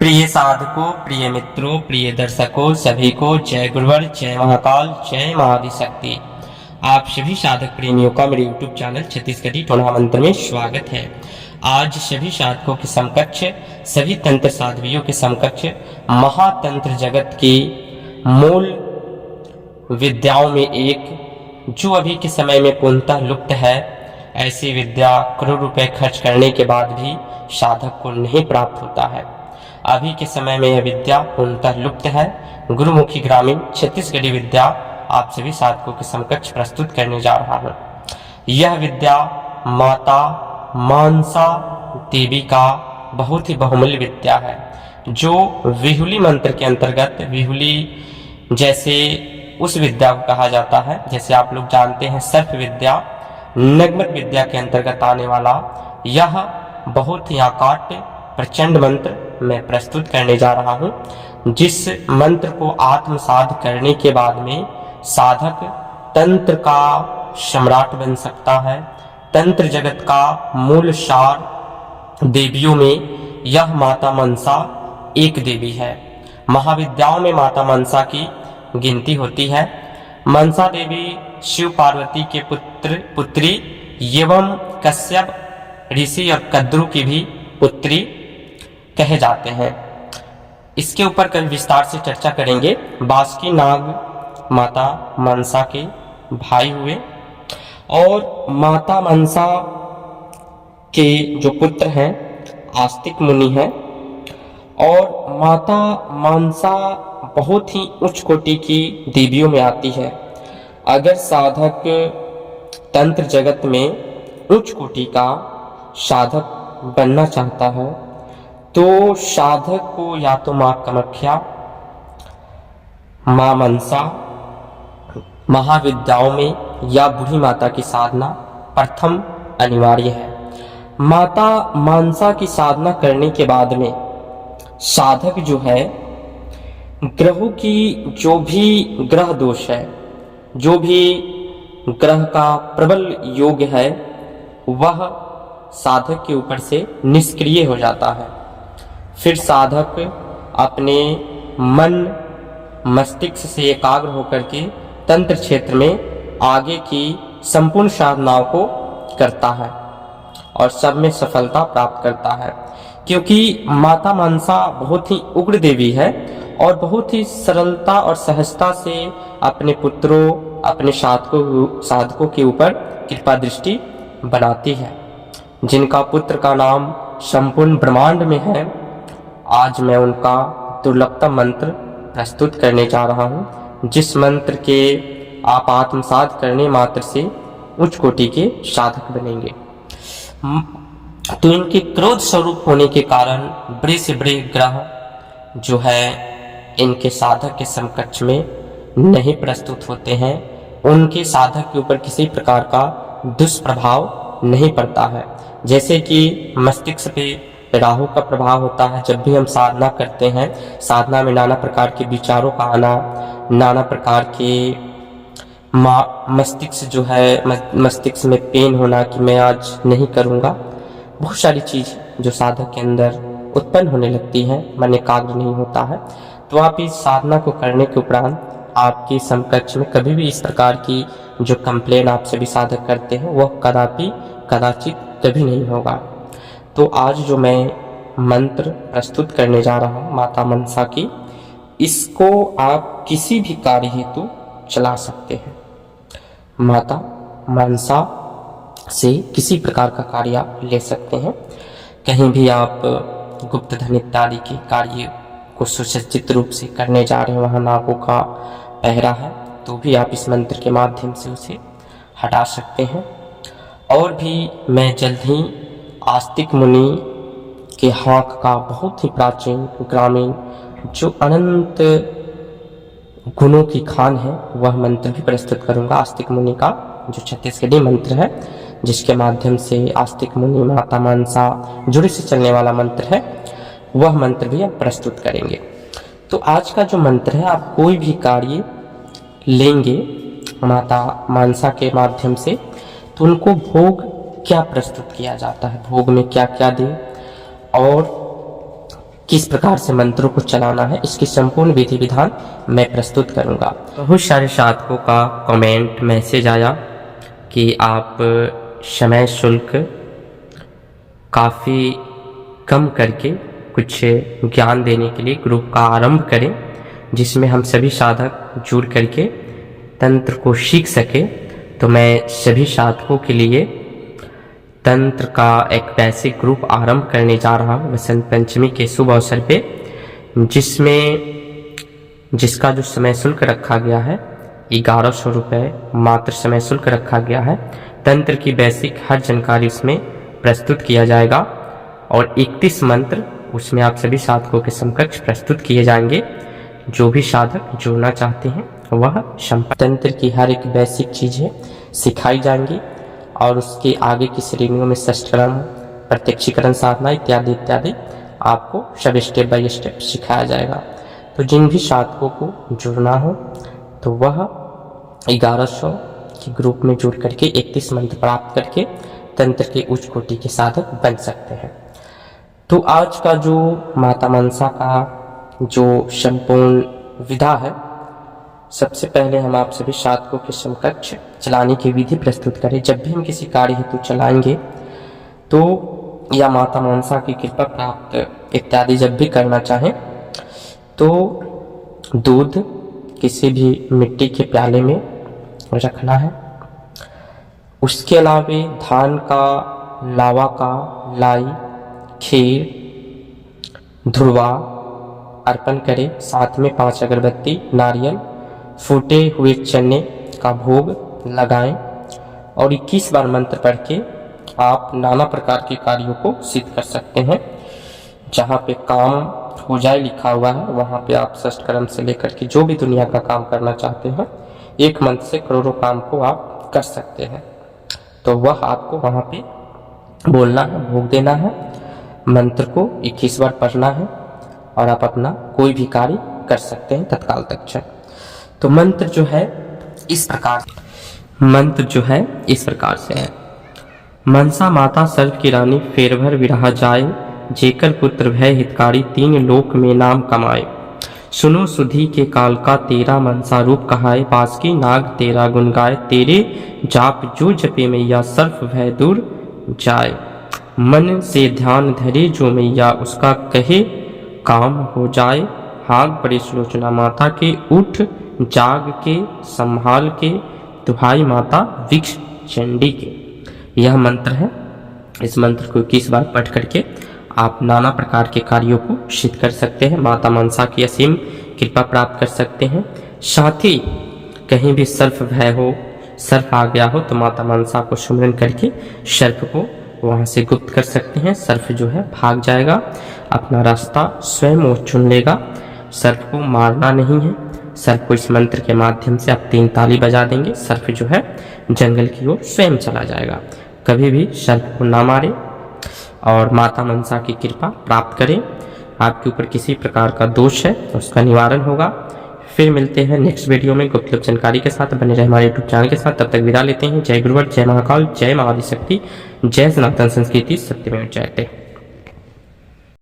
प्रिय साधकों, प्रिय मित्रों, प्रिय दर्शकों, सभी को जय गुरुवर, जय महाकाल, जय महाआदिशक्ति। आप सभी साधक प्रेमियों का मेरे YouTube चैनल छत्तीसगढ़ी टोना मंत्र में स्वागत है। आज सभी साधकों के समकक्ष, सभी तंत्र साध्वियों के समकक्ष महातंत्र जगत की मूल विद्याओं में एक, जो अभी के समय में पूर्णतः लुप्त है, ऐसी विद्या करोड़ रुपए खर्च करने के बाद भी साधक को नहीं प्राप्त होता है। अभी के समय में यह विद्या पूर्णतः लुप्त है। गुरुमुखी ग्रामीण छत्तीसगढ़ी विद्या आप सभी साधकों के समकक्ष प्रस्तुत करने जा रहा हूँ। यह विद्या माता मानसा देवी का बहुत ही बहुमूल्य विद्या है, जो विहुली मंत्र के अंतर्गत, विहुली जैसे उस विद्या को कहा जाता है, जैसे आप लोग जानते हैं सर्प विद्या, नगमत विद्या के अंतर्गत आने वाला यह बहुत ही आकाट्य प्रचंड मंत्र मैं प्रस्तुत करने जा रहा हूं, जिस मंत्र को आत्मसाध करने के बाद में साधक तंत्र का सम्राट बन सकता है। तंत्र जगत का मूल सार देवियों में यह माता मनसा एक देवी है। महाविद्याओं में माता मनसा की गिनती होती है। मनसा देवी शिव पार्वती के पुत्री एवं कश्यप ऋषि और कद्रु की भी पुत्री कहे जाते हैं। इसके ऊपर कल विस्तार से चर्चा करेंगे। बासुकी नाग माता मनसा के भाई हुए और माता मनसा के जो पुत्र हैं आस्तिक मुनि हैं, और माता मनसा बहुत ही उच्च कोटि की देवियों में आती है। अगर साधक तंत्र जगत में उच्च कोटि का साधक बनना चाहता है तो साधक को या तो मां कामाख्या, मां मनसा महाविद्याओं में या बूढ़ी माता की साधना प्रथम अनिवार्य है। माता मनसा की साधना करने के बाद में साधक जो है ग्रहों की जो भी ग्रह दोष है, जो भी ग्रह का प्रबल योग है, वह साधक के ऊपर से निष्क्रिय हो जाता है। फिर साधक अपने मन मस्तिष्क से एकाग्र होकर के तंत्र क्षेत्र में आगे की संपूर्ण साधनाओं को करता है और सब में सफलता प्राप्त करता है, क्योंकि माता मनसा बहुत ही उग्र देवी है और बहुत ही सरलता और सहजता से अपने पुत्रों, अपने साधकों के ऊपर कृपा दृष्टि बनाती है। जिनका पुत्र का नाम संपूर्ण ब्रह्मांड में है, आज मैं उनका दुर्लभतम मंत्र प्रस्तुत करने जा रहा हूं, जिस मंत्र के आप आत्मसात करने मात्र से उच्च कोटि के साधक बनेंगे। तो इनके क्रोध स्वरूप होने के कारण बड़े से बड़े ग्रह जो है इनके साधक के समकक्ष में नहीं प्रस्तुत होते हैं। उनके साधक के ऊपर किसी प्रकार का दुष्प्रभाव नहीं पड़ता है। जैसे कि मस्तिष्क पे राहु का प्रभाव होता है। जब भी हम साधना करते हैं, साधना में नाना प्रकार के विचारों का आना, नाना प्रकार के मस्तिष्क जो है, मस्तिष्क में पेन होना कि मैं आज नहीं करूँगा, बहुत सारी चीज जो साधक के अंदर उत्पन्न होने लगती हैं, मन एकाग्र नहीं होता है। तो आप इस साधना को करने के उपरांत आपके समकक्ष में कभी भी इस प्रकार की जो कंप्लेन आप सभी साधक करते हैं वह कदाचित कभी नहीं होगा। तो आज जो मैं मंत्र प्रस्तुत करने जा रहा हूँ माता मनसा की, इसको आप किसी भी कार्य हेतु चला सकते हैं। माता मनसा से किसी प्रकार का कार्य आप ले सकते हैं। कहीं भी आप गुप्त धन इत्यादि के कार्य को सुसज्जित रूप से करने जा रहे हैं, वहाँ नागों का पहरा है, तो भी आप इस मंत्र के माध्यम से उसे हटा सकते हैं। और भी मैं जल्द ही आस्तिक मुनि के हाथ का बहुत ही प्राचीन ग्रामीण जो अनंत गुणों की खान है, वह मंत्र भी प्रस्तुत करूंगा। आस्तिक मुनि का जो छत्तीसगढ़ी मंत्र है, जिसके माध्यम से आस्तिक मुनि माता मनसा जुड़े से चलने वाला मंत्र है, वह मंत्र भी हम प्रस्तुत करेंगे। तो आज का जो मंत्र है, आप कोई भी कार्य लेंगे माता मनसा के माध्यम से, तो उनको भोग क्या प्रस्तुत किया जाता है, भोग में क्या क्या दें और किस प्रकार से मंत्रों को चलाना है, इसकी संपूर्ण विधि विधान मैं प्रस्तुत करूंगा। बहुत सारे साधकों का कमेंट मैसेज आया कि आप समय शुल्क काफ़ी कम करके कुछ ज्ञान देने के लिए ग्रुप का आरंभ करें, जिसमें हम सभी साधक जुड़ करके तंत्र को सीख सके। तो मैं सभी साधकों के लिए तंत्र का एक वैसे ग्रुप आरंभ करने जा रहा हूँ वसंत पंचमी के शुभ अवसर पे, जिसका जो समय शुल्क रखा गया है 1100 रुपये मात्र समय शुल्क रखा गया है। तंत्र की बेसिक हर जानकारी उसमें प्रस्तुत किया जाएगा और 31 मंत्र उसमें आप सभी साधकों के समकक्ष प्रस्तुत किए जाएंगे। जो भी साधक जुड़ना चाहते हैं वह संपर्क। तंत्र की हर एक बेसिक चीज़ें सिखाई जाएंगी और उसके आगे की श्रेणियों में षष्ठकरण, प्रत्यक्षीकरण साधना इत्यादि इत्यादि आपको सब स्टेप बाय स्टेप सिखाया जाएगा। तो जिन भी साधकों को जुड़ना हो तो वह 1100 के ग्रुप में जुड़ करके 31 मंत्र प्राप्त करके तंत्र के उच्च कोटि के साधक बन सकते हैं। तो आज का जो माता मनसा का जो संपूर्ण विधा है, सबसे पहले हम आप सभी साधकों के समकक्ष चलाने की विधि प्रस्तुत करें। जब भी हम किसी कार्य हेतु चलाएंगे तो या माता मनसा की कृपा प्राप्त इत्यादि जब भी करना चाहें तो दूध किसी भी मिट्टी के प्याले में रखना है। उसके अलावा धान का, लावा का, लाई, खीर, ध्रुवा अर्पण करें। साथ में 5 अगरबत्ती, नारियल, फूटे हुए चने का भोग लगाएं और 21 बार मंत्र पढ़ के आप नाना प्रकार के कार्यों को सिद्ध कर सकते हैं। जहाँ पे काम हो जाए लिखा हुआ है वहाँ पे आप षष्ठकर्म से लेकर के जो भी दुनिया का काम करना चाहते हैं, एक मंत्र से करोड़ों काम को आप कर सकते हैं। तो वह आपको वहाँ पे बोलना है, भोग देना है, मंत्र को 21 बार पढ़ना है और आप अपना कोई भी कार्य कर सकते हैं तत्काल तक्षण। तो मंत्र जो है इस प्रकार से है। मनसा माता सर्व की रानी, फेर भर विरहा जाए, जेकर पुत्र भय हितकारी, 3 लोक में नाम कमाए। सुनो सुधी के काल का, तेरा मनसा रूप कहाए, बासुकी नाग तेरा गुण गाए, तेरे जाप जो जपे मैया, सर्व भय दूर जाए। मन से ध्यान धरे जो मैया, उसका कहे काम हो जाए। हाग पड़े सुलोचना माता के, उठ जाग के संभाल के, दुहाई माता वृक्ष चंडी के। यह मंत्र है। इस मंत्र को 21 बार पढ़ करके आप नाना प्रकार के कार्यों को सिद्ध कर सकते हैं, माता मनसा की असीम कृपा प्राप्त कर सकते हैं। साथ ही कहीं भी सर्प भय हो, सर्प आ गया हो तो माता मनसा को सुमरन करके सर्प को वहाँ से गुप्त कर सकते हैं। सर्प जो है भाग जाएगा, अपना रास्ता स्वयं वो चुन लेगा। सर्प को मारना नहीं है, सर्प को इस मंत्र के माध्यम से आप 3 ताली बजा देंगे, सर्प जो है जंगल की ओर स्वयं चला जाएगा। कभी भी सर्प को ना मारे और माता मनसा की कृपा प्राप्त करें। आपके ऊपर किसी प्रकार का दोष है उसका निवारण होगा। फिर मिलते हैं नेक्स्ट वीडियो में गुप्त जानकारी के साथ। बने रहे हमारे यूट्यूब चैनल के साथ। तब तक विदा लेते हैं। जय गुरुवर, जय महाकाल, जय महाआदिशक्ति, जय सनातन संस्कृति, सत्यमेव जयते।